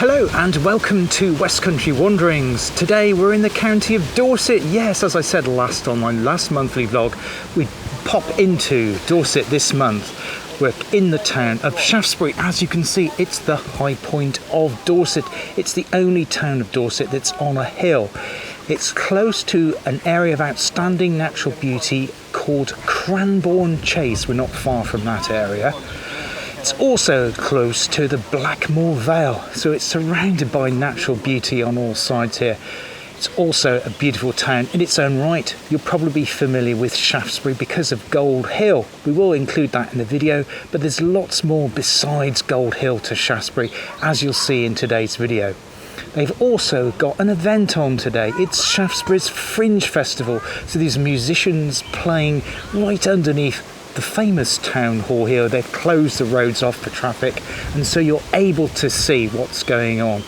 Hello and welcome to West Country Wanderings. Today we're in the county of Dorset. Yes, as I said on my last monthly vlog, we pop into Dorset this month. We're in the town of Shaftesbury. As you can see, it's the high point of Dorset. It's the only town of Dorset that's on a hill. It's close to an area of outstanding natural beauty called Cranbourne Chase. We're not far from that area. It's also close to the Blackmore Vale, so it's surrounded by natural beauty on all sides here. It's also a beautiful town in its own right. You'll probably be familiar with Shaftesbury because of Gold Hill. We will include that in the video, but there's lots more besides Gold Hill to Shaftesbury, as you'll see in today's video. They've also got an event on today. It's Shaftesbury's Fringe Festival, so these musicians playing right underneath the famous town hall here. They've closed the roads off for traffic, and so you're able to see what's going on.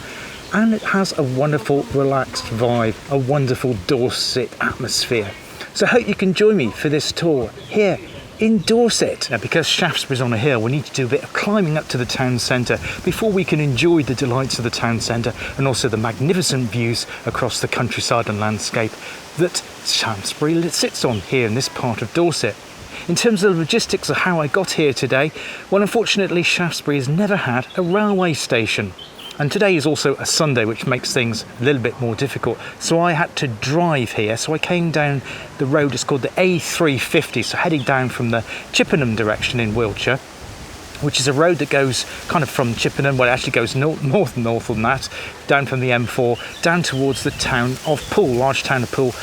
And it has a wonderful relaxed vibe, a wonderful Dorset atmosphere. So I hope you can join me for this tour here in Dorset. Now, because Shaftesbury's on a hill, we need to do a bit of climbing up to the town centre before we can enjoy the delights of the town centre and also the magnificent views across the countryside and landscape that Shaftesbury sits on here in this part of Dorset. In terms of the logistics of how I got here today, well, unfortunately Shaftesbury has never had a railway station. And today is also a Sunday, which makes things a little bit more difficult. So I had to drive here. So I came down the road, it's called the A350, so heading down from the Chippenham direction in Wiltshire, which is a road that goes kind of from Chippenham, well, it actually goes north on that, down from the M4, down towards the town of Poole, large town of Poole,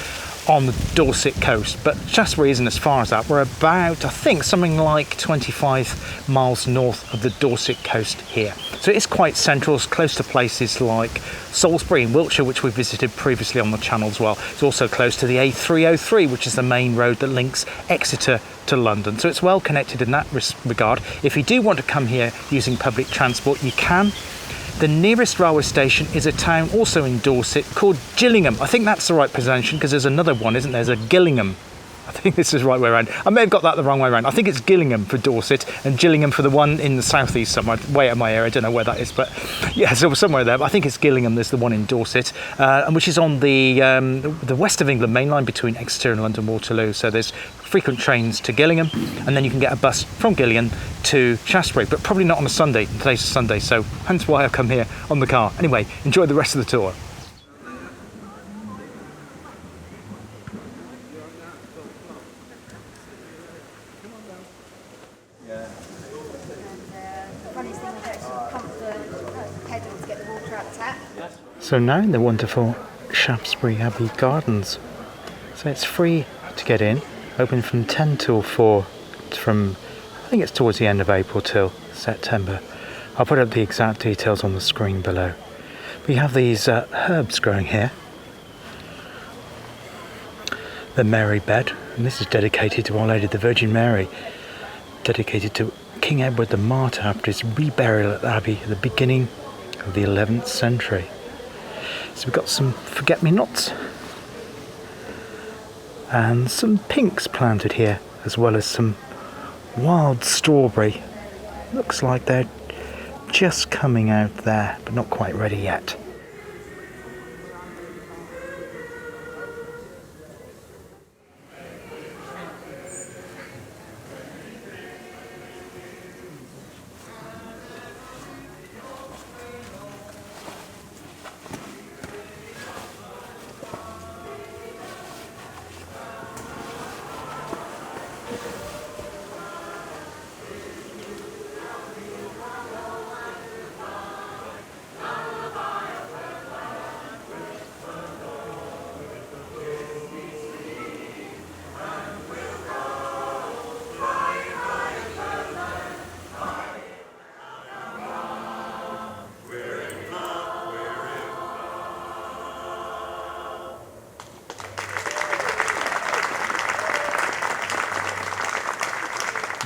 on the Dorset coast. But Shaftesbury isn't as far as that. We're about, I think, something like 25 miles north of the Dorset coast here. So it's quite central. It's close to places like Salisbury in Wiltshire, which we visited previously on the channel as well. It's also close to the A303, which is the main road that links Exeter to London. So it's well connected in that regard. If you do want to come here using public transport, you can. The nearest railway station is a town also in Dorset called Gillingham. I think that's the right pronunciation because there's another one, isn't there? There's a Gillingham. I think this is the right way around. I may have got that the wrong way around. I think it's Gillingham for Dorset and Gillingham for the one in the southeast somewhere, way out of my area. I don't know where that is, but yeah, so somewhere there. But I think it's Gillingham. There's the one in Dorset, and which is on the west of England main line between Exeter and London Waterloo. So there's frequent trains to Gillingham, and then you can get a bus from Gillingham to Shaftesbury, but probably not on a Sunday. Today's a Sunday, so hence why I've come here on the car. Anyway, enjoy the rest of the tour. So now in the wonderful Shaftesbury Abbey Gardens. So it's free to get in, open from 10 till 4, from I think it's towards the end of April till September. I'll put up the exact details on the screen below. We have these herbs growing here. The Mary Bed, and this is dedicated to Our Lady the Virgin Mary, dedicated to King Edward the Martyr after his reburial at the Abbey at the beginning of the 11th century. So we've got some forget-me-nots and some pinks planted here, as well as some wild strawberry. Looks like they're just coming out there, but not quite ready yet.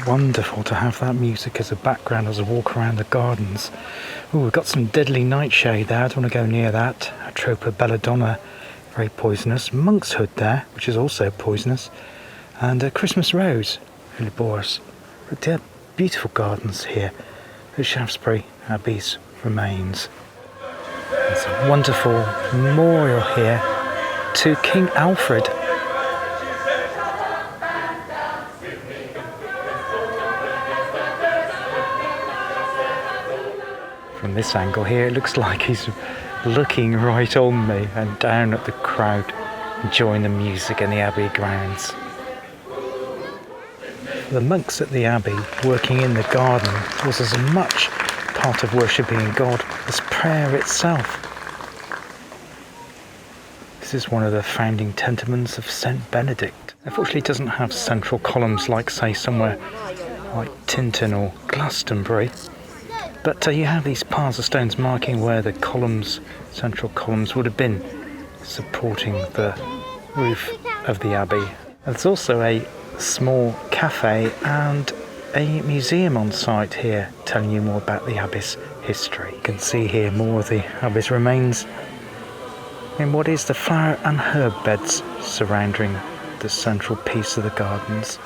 Wonderful to have that music as a background as I walk around the gardens. Oh, we've got some deadly nightshade there. I don't want to go near that. Atropa belladonna, very poisonous. Monk's hood there, which is also poisonous. And a Christmas rose, Hellebores. But they're beautiful gardens here at Shaftesbury Abbey's remains. There's a wonderful memorial here to King Alfred. From this angle here, it looks like he's looking right on me and down at the crowd, enjoying the music in the Abbey grounds. The monks at the Abbey, working in the garden, was as much part of worshipping God as prayer itself. This is one of the founding tenements of St. Benedict. Unfortunately, it doesn't have central columns like, say, somewhere like Tintern or Glastonbury. But you have these piles of stones marking where the columns, central columns, would have been, supporting the roof of the Abbey. There's also a small cafe and a museum on site here, telling you more about the Abbey's history. You can see here more of the Abbey's remains in what is the flower and herb beds surrounding the central piece of the gardens.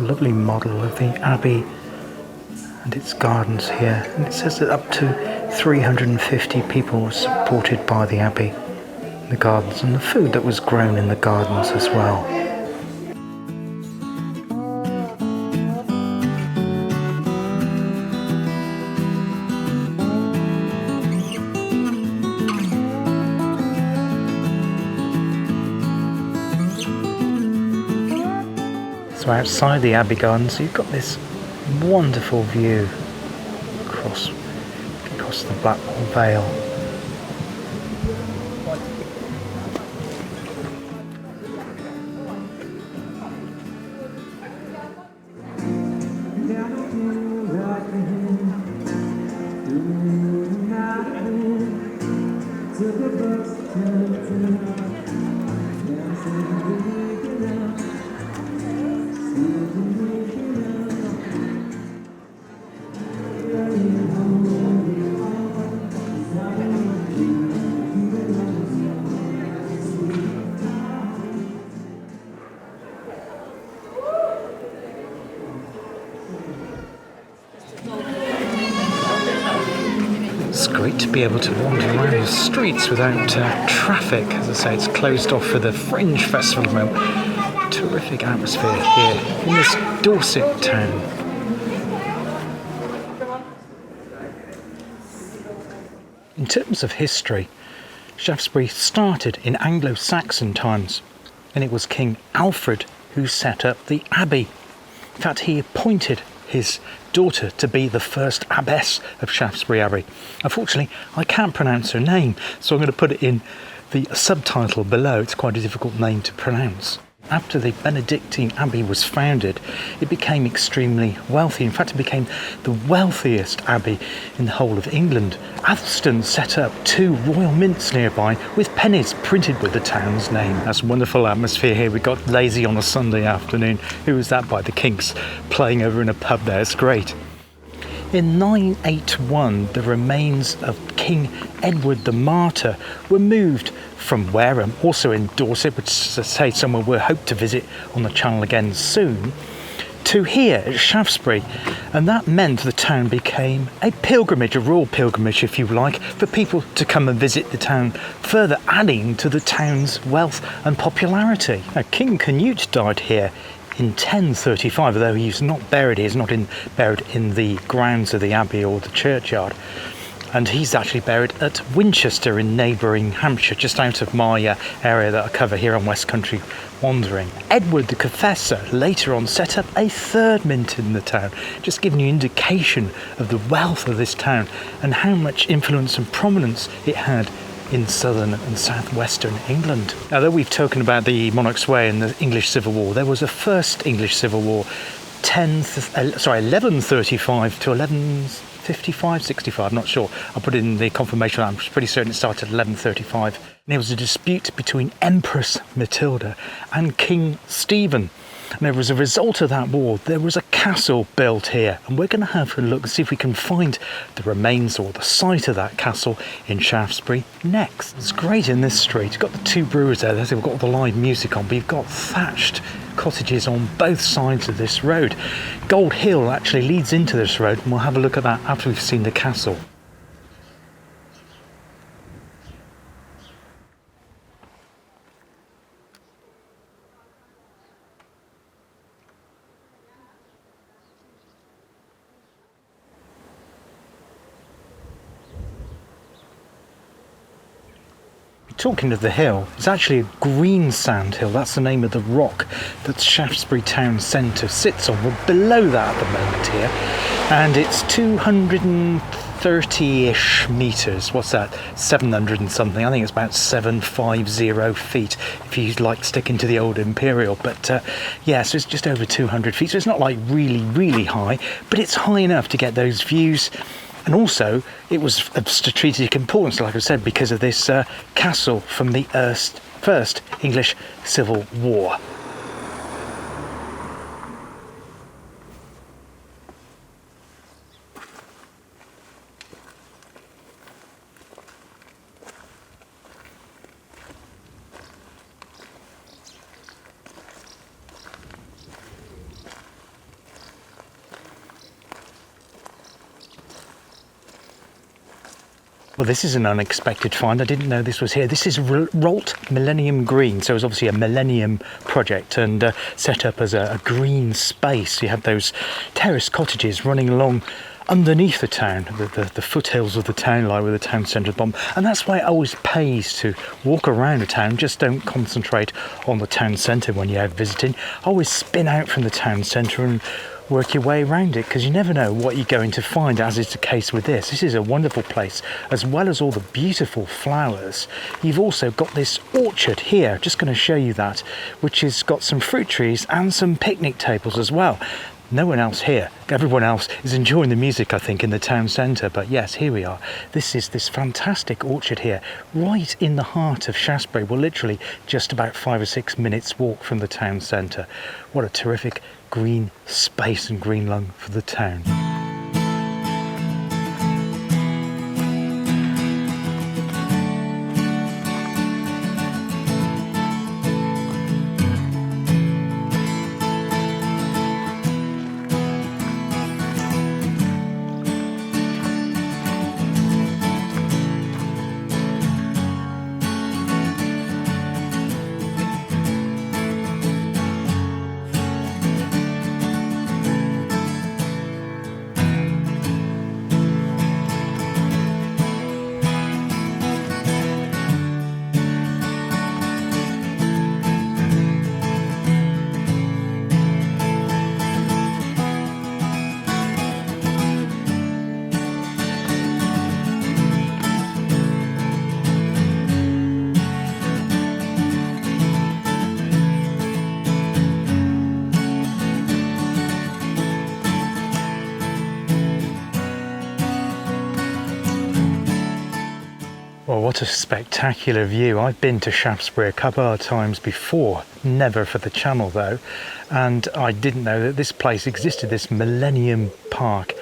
Lovely model of the Abbey and its gardens here, and it says that up to 350 people were supported by the Abbey, the gardens, and the food that was grown in the gardens as well. So outside the Abbey Gardens, you've got this wonderful view across the Blackwall Vale. It's great to be able to wander around the streets without traffic. As I say, it's closed off for the Fringe Festival moment. Terrific atmosphere here in this Dorset town. In terms of history, Shaftesbury started in Anglo-Saxon times, and it was King Alfred who set up the abbey. In fact, he appointed his daughter to be the first abbess of Shaftesbury Abbey. Unfortunately, I can't pronounce her name, so I'm going to put it in the subtitle below. It's quite a difficult name to pronounce. After the Benedictine Abbey was founded, it became extremely wealthy. In fact, it became the wealthiest abbey in the whole of England. Athelstan set up 2 royal mints nearby with pennies printed with the town's name. That's a wonderful atmosphere here. We got Lazy on a Sunday afternoon. Who was that by the Kinks? Playing over in a pub there. It's great. In 981, the remains of King Edward the Martyr were moved from Wareham, also in Dorset, which is to say somewhere we'll hope to visit on the channel again soon, to here at Shaftesbury, and that meant the town became a pilgrimage, a royal pilgrimage if you like, for people to come and visit the town, further adding to the town's wealth and popularity. Now, King Canute died here in 1035, although he's not buried here, he's not buried in the grounds of the abbey or the churchyard. And he's actually buried at Winchester in neighbouring Hampshire, just out of my area that I cover here on West Country Wandering. Edward the Confessor later on set up a 3rd mint in the town, just giving you indication of the wealth of this town and how much influence and prominence it had in southern and southwestern England. Now, though we've spoken about the Monarch's Way and the English Civil War, there was a first English Civil War, 1135 to 1155, 65, I'm not sure. I'll put it in the confirmation. I'm pretty certain it started at 1135. And it was a dispute between Empress Matilda and King Stephen. And as a result of that war, there was a castle built here. And we're going to have a look and see if we can find the remains or the site of that castle in Shaftesbury next. It's great in this street. You've got the two brewers there. They've got all the live music on, but you've got thatched cottages on both sides of this road. Gold Hill actually leads into this road, and we'll have a look at that after we've seen the castle. Talking of the hill, it's actually a green sand hill. That's the name of the rock that Shaftesbury town centre sits on. We're below that at the moment here, and it's 230-ish metres. What's that? 700 and something. I think it's about 750 feet if you like sticking to the old imperial. But yeah, so it's just over 200 feet. So it's not like really high, but it's high enough to get those views. And also, it was of strategic importance, like I said, because of this castle from the First English Civil War. Well, this is an unexpected find. I didn't know this was here. This is Rolt Millennium Green. So it was obviously a millennium project and set up as a green space. You had those terraced cottages running along underneath the town, the foothills of the town lie with the town centre at the bottom. And that's why it always pays to walk around the town. Just don't concentrate on the town centre when you're out visiting. Always spin out from the town centre and work your way around it, because you never know what you're going to find, as is the case with this. This is a wonderful place. As well as all the beautiful flowers, you've also got this orchard here. Just going to show you that, which has got some fruit trees and some picnic tables as well. No one else here. Everyone else is enjoying the music, I think, in the town centre. But yes, here we are. This is this fantastic orchard here, right in the heart of Shaftesbury. We're literally just about 5 or 6 minutes walk from the town centre. What a terrific green space and green lung for the town. Well, what a spectacular view. I've been to Shaftesbury a couple of times before, never for the channel though, and I didn't know that this place existed, this Millennium Park,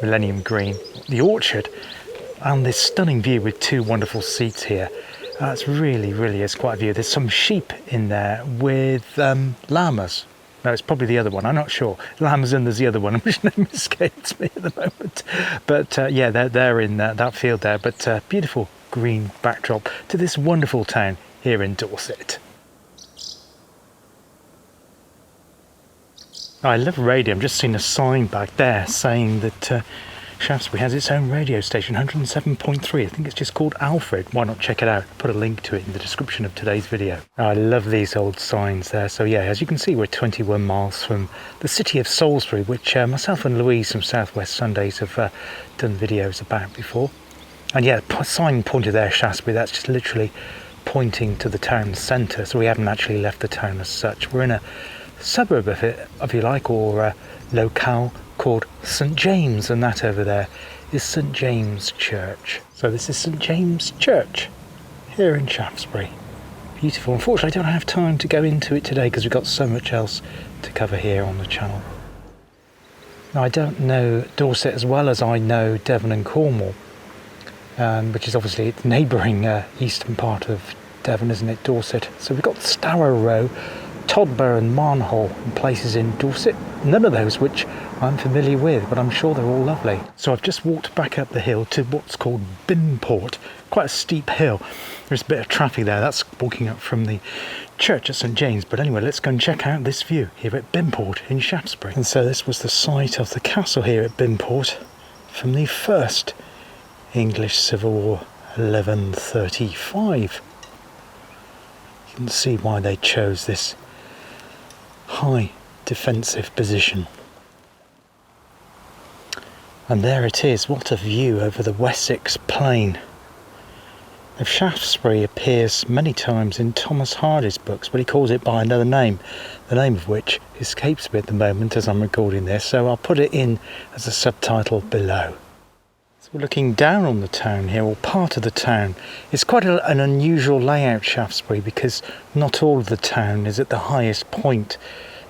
Millennium Green, the orchard, and this stunning view with two wonderful seats here. It's really is quite a view. There's some sheep in there with llamas. No, it's probably the other one, I'm not sure. Llamas, and there's the other one, which name escapes me at the moment. But yeah, they're in that field there, but beautiful green backdrop to this wonderful town here in Dorset. I love radio. I'm just seeing a sign back there saying that Shaftesbury has its own radio station, 107.3. I think it's just called Alfred. Why not check it out? Put a link to it in the description of today's video. I love these old signs there. So yeah, as you can see, we're 21 miles from the city of Salisbury, which myself and Louise from Southwest Sundays have done videos about before. And yeah, sign pointed there, Shaftesbury, that's just literally pointing to the town centre, so we haven't actually left the town as such. We're in a suburb of it, if you like, or a locale called St James, and that over there is St James Church. So this is St James Church here in Shaftesbury. Beautiful. Unfortunately, I don't have time to go into it today because we've got so much else to cover here on the channel. Now, I don't know Dorset as well as I know Devon and Cornwall, which is obviously the neighbouring eastern part of Devon, isn't it, Dorset? So we've got Stour Row, Todborough and Marnhall, and places in Dorset. None of those which I'm familiar with, but I'm sure they're all lovely. So I've just walked back up the hill to what's called Bimport, quite a steep hill. There's a bit of traffic there, that's walking up from the church at St James. But anyway, let's go and check out this view here at Bimport in Shaftesbury. And so this was the site of the castle here at Bimport from the First English Civil War, 1135. You can see why they chose this high defensive position. And there it is, what a view over the Wessex plain. Now, Shaftesbury appears many times in Thomas Hardy's books, but he calls it by another name, the name of which escapes me at the moment as I'm recording this, so I'll put it in as a subtitle below. So we're looking down on the town here, or part of the town. It's quite an unusual layout, Shaftesbury, because not all of the town is at the highest point.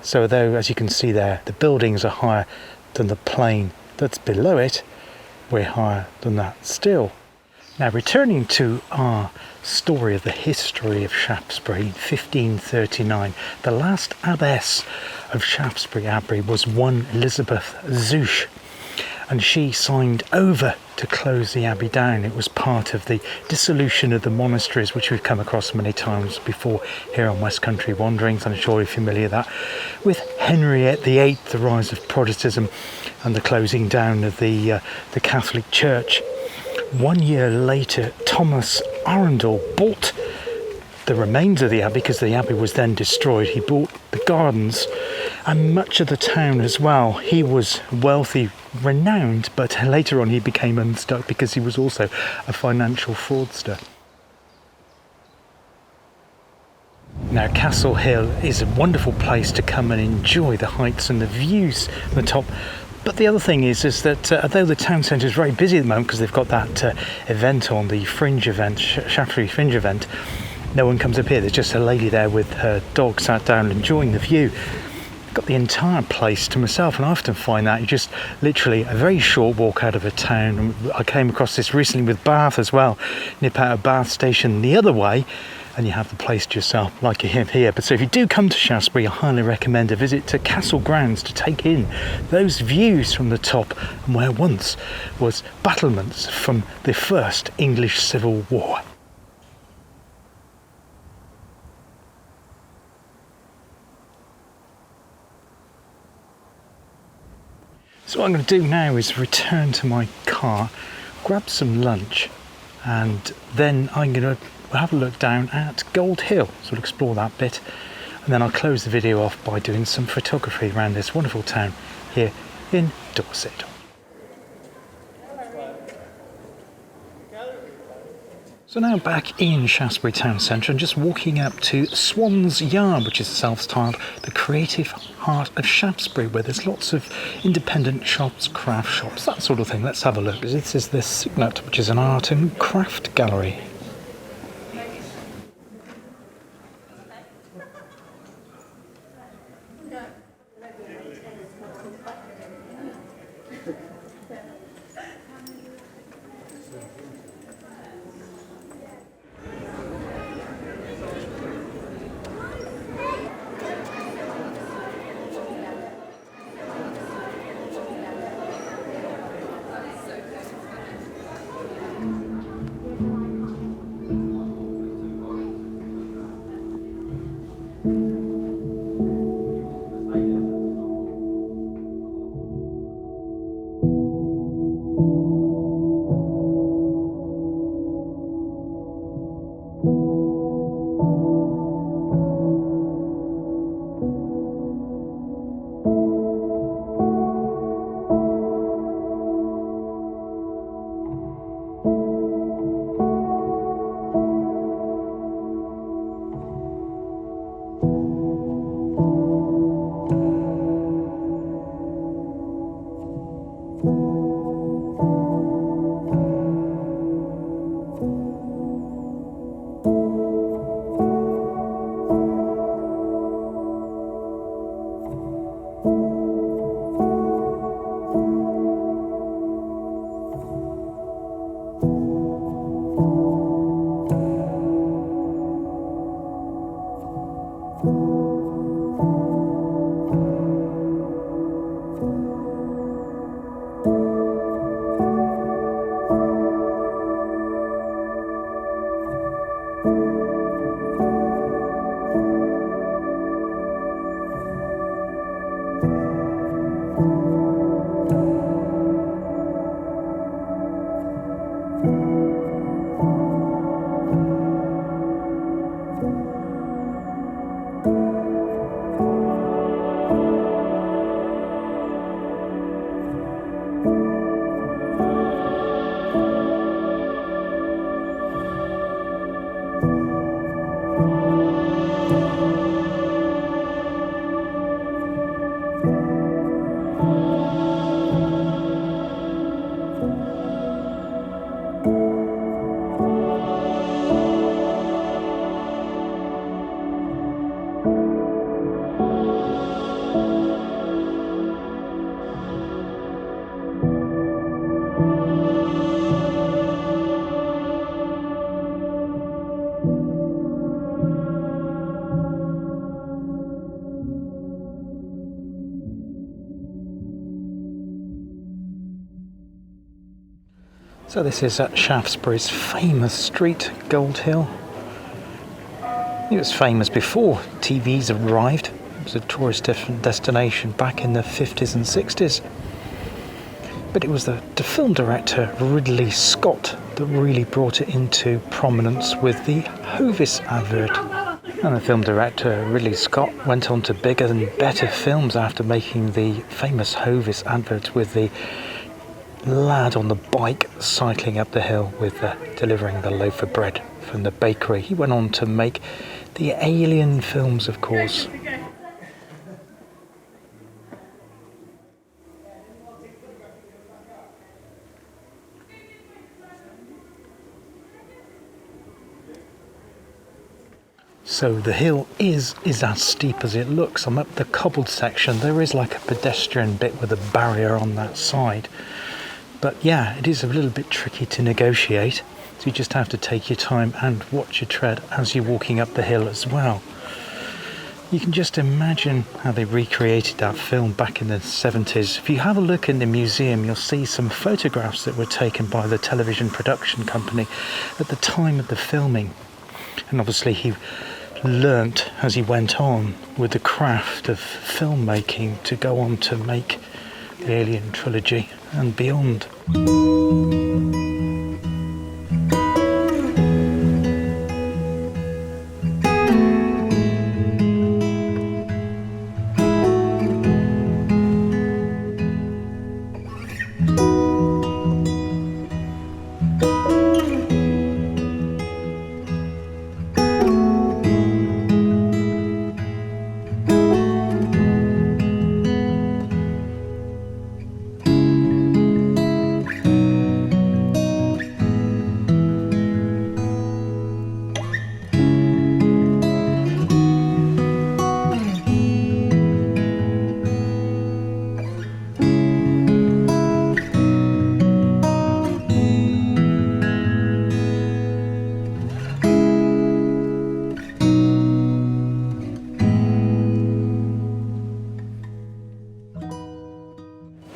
So though, as you can see there, the buildings are higher than the plain that's below it, we're higher than that still. Now, returning to our story of the history of Shaftesbury, 1539, the last abbess of Shaftesbury Abbey was one Elizabeth Zouche, and she signed over to close the abbey down. It was part of the dissolution of the monasteries, which we've come across many times before here on West Country Wanderings. I'm sure you're familiar with that. With Henry VIII, the rise of Protestantism and the closing down of the Catholic Church. 1 year later, Thomas Arundel bought the remains of the abbey, because the abbey was then destroyed. He bought the gardens and much of the town as well. He was wealthy, renowned, but later on he became unstuck because he was also a financial fraudster. Now, Castle Hill is a wonderful place to come and enjoy the heights and the views from the top. But the other thing is that although the town centre is very busy at the moment because they've got that event on, the Fringe event, Shaftesbury Fringe event, no one comes up here. There's just a lady there with her dog sat down enjoying the view. I've got the entire place to myself, and I often find that you just literally a very short walk out of a town. I came across this recently with Bath as well. Nip out of Bath station the other way and you have the place to yourself like you have here. But so if you do come to Shaftesbury, I highly recommend a visit to Castle Grounds to take in those views from the top and where once was battlements from the First English Civil War. So what I'm going to do now is return to my car, grab some lunch, and then I'm going to have a look down at Gold Hill, so we'll explore that bit, and then I'll close the video off by doing some photography around this wonderful town here in Dorset. So now back in Shaftesbury town centre and just walking up to Swan's Yard, which is self-styled the creative heart of Shaftesbury, where there's lots of independent shops, craft shops, that sort of thing. Let's have a look. This is the Signet, which is an art and craft gallery. So this is at Shaftesbury's famous street, Gold Hill. It was famous before TVs arrived. It was a tourist destination back in the 50s and 60s. But it was the film director Ridley Scott that really brought it into prominence with the Hovis advert. And the film director Ridley Scott went on to bigger and better films after making the famous Hovis advert with the lad on the bike cycling up the hill with delivering the loaf of bread from the bakery. He went on to make the Alien films, of course. So the hill is as steep as it looks. I'm up the cobbled section. There is like a pedestrian bit with a barrier on that side. But yeah, it is a little bit tricky to negotiate. So you just have to take your time and watch your tread as you're walking up the hill as well. You can just imagine how they recreated that film back in the 70s. If you have a look in the museum, you'll see some photographs that were taken by the television production company at the time of the filming. And obviously he learnt as he went on with the craft of filmmaking to go on to make the Alien trilogy and beyond.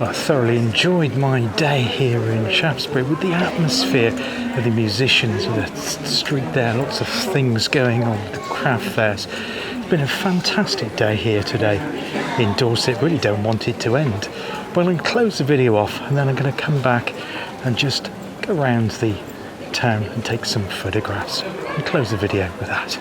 I thoroughly enjoyed my day here in Shaftesbury with the atmosphere of the musicians, with the street there, lots of things going on, the craft fairs. It's been a fantastic day here today in Dorset. Really don't want it to end. But I'm going to close the video off and then I'm going to come back and just go around the town and take some photographs and close the video with that.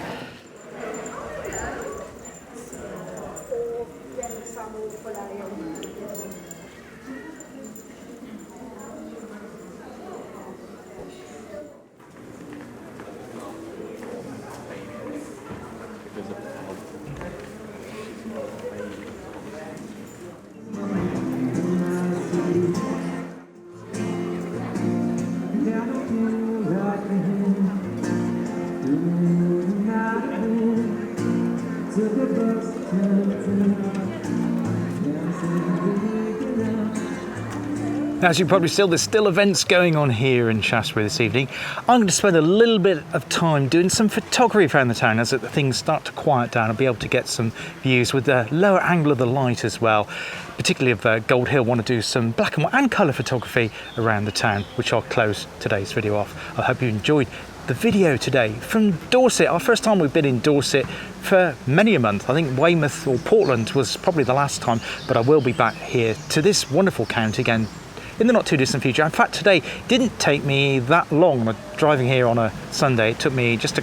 As you probably see, there's still events going on here in Shaftesbury this evening. I'm going to spend a little bit of time doing some photography around the town as things start to quiet down. I'll be able to get some views with the lower angle of the light as well, particularly of Gold Hill. I want to do some black and white and colour photography around the town, which I'll close today's video off. I hope you enjoyed the video today from Dorset. Our first time we've been in Dorset for many a month. I think Weymouth or Portland was probably the last time, but I will be back here to this wonderful county again in the not too distant future. In fact, today didn't take me that long. Driving here on a Sunday, it took me just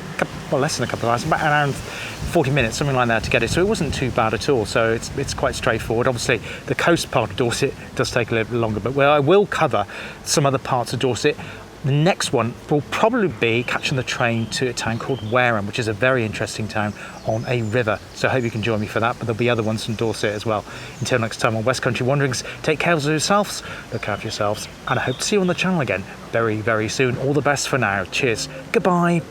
less than a couple of hours, about an hour and 40 minutes, something like that, to get it. So it wasn't too bad at all. So it's quite straightforward. Obviously, the coast part of Dorset does take a little bit longer, but where I will cover some other parts of Dorset. The next one will probably be catching the train to a town called Wareham, which is a very interesting town on a river. So I hope you can join me for that, but there'll be other ones from Dorset as well. Until next time on West Country Wanderings, take care of yourselves, look after yourselves, and I hope to see you on the channel again very, very soon. All the best for now. Cheers. Goodbye.